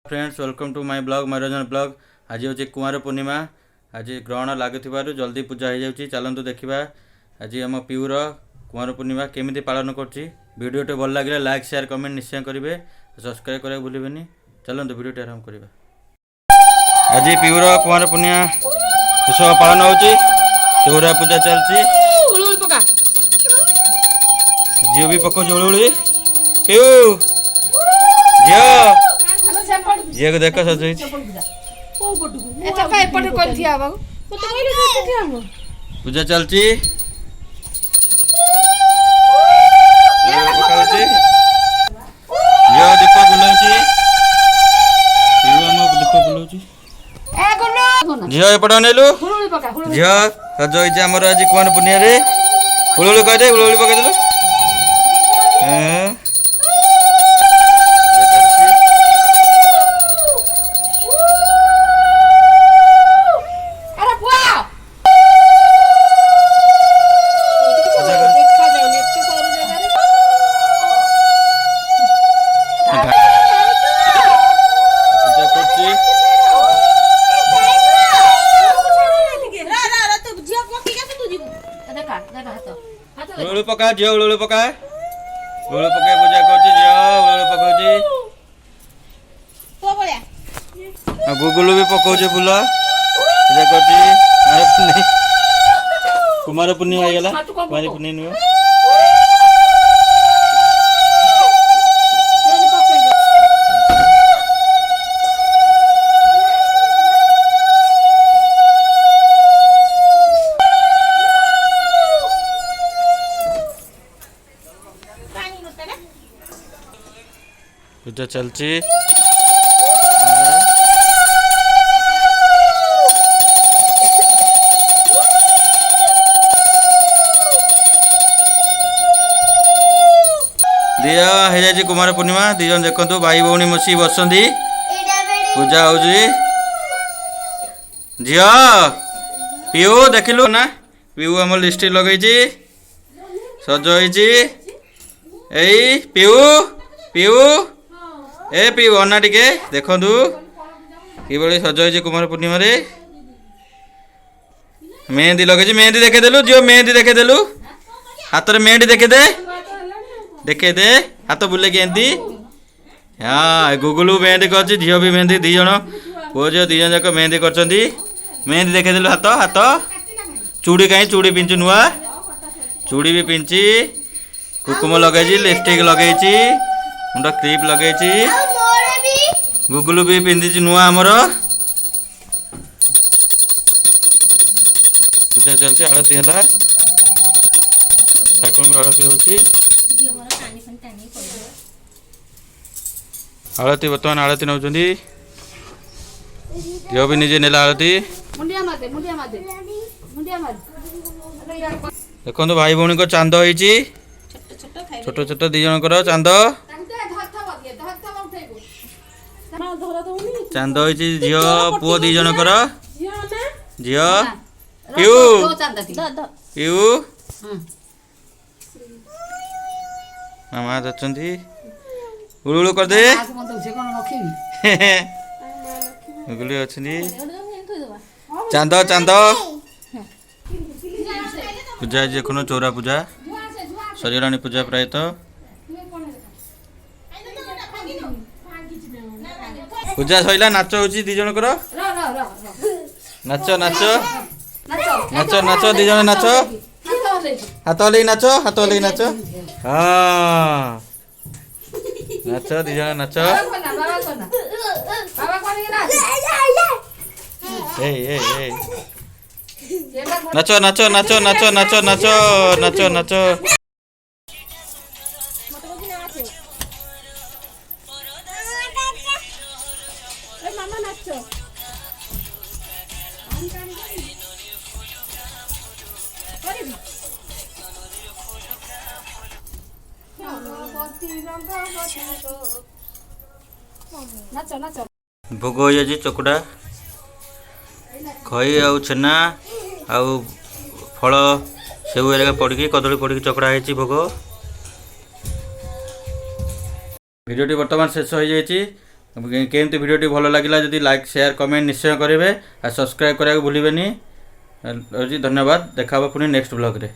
Friends welcome to my blog Mayuranjan blog. आज हूँ कुमार पूर्णिमा। आज ग्रहण लगुवर जल्दी पूजा हो जाऊँगी। चलतु देखा आज आम पीऊर कुमार पूर्णिमा केमी पालन करीडियोटे भल लगे लाइक शेयर कमेंट निश्चय करेंगे। सब्सक्राइब करा भूलें। चलतु भिडियो आरंभ करवा। आज पीऊर कुमार पूर्णिमा उत्सव पालन हो चौरा पूजा चलती। झील भी पकाऊ उलूली पीऊ झील झील को देख सज पूजा चलती। दीप बुलाऊँ दीप बुलाऊँ झील एपट अनेलु झील सज होती आमर आज कुमार पूर्णिमा उलूली कहदे उलूली पकईदेलु। उलूली पका झील उलूली पका उलूली पकाई पूजा कर उलूली पकाऊ गुगुलू भी पकाऊ फूल पूजा कर। कुमार पूर्णिमा होगा कुमार पूर्णिमा नुह पूजा चलती। दिया हो जाए कुमार पूर्णिमा दीज देखु भाई भौणी मिसी बसती पूजा हो झी पीऊ देखिलु ना पीऊ आम लिपस्टिक लगे सज होई पीऊ पीऊ ए पीऊ अना टिके देखु कि सज हो कुमार पूर्णिमा मेहंदी लगे मेहंदी देखेदेलु झील मेहंदी देखेदेलु हाथ में मेहंदी देखे दे हाथ बुले के एमती। हाँ गुगुलू मेहंदी कर झील भी मेहंदी दीज पुओ झील दीज जाक मेहंदी कर मेहंदी देखेदेलु हाथ हाथ चूड़ी कहीं चूड़ी पिंचु नुआ चूड़ी भी पिंची कुकुम लगे लिपस्टिक लगे मुंड क्लिप लगे गुगुलू भी पिंधि नुआ आमर पूजा चलती आरती है ठाकुर आरती होती आरती बर्तमान आरती नौ झील भी निजे नेला आरती देखो भाई भौणी को चांद होती छोट छोट दी जनकर चांद चांद होती झील पुओ दी जनकर झील पीऊ पीऊ मामा अच्छी उलूलू कर दे गुगुली अच्छी चांद चांद पूजा देख चौरा पूजा सरीराणी पूजा प्रायतः पूजा सैला नाच हो दी जनकर नाच नाच नाच नाच दी जन नाच हाथ हल नाच हाथ हल नाच। हाँ नाच दी जन नाच नाच नाच नाच नाच नाच नाच नाच नाच भोग हो जाए चकुड़ा खई आउ छेना आउ फल सेव पड़ी कदली पड़ी चकड़ा है भोग। भिडियोटी बर्तमान शेष हो जाए केमती भिडियोटी भल लगे जदि लाइक शेयर कमेंट निश्चय करेंगे और सब्सक्राइब करा भूलें। धन्यवाद। देखा पुणी नेक्स्ट ब्लॉग रे।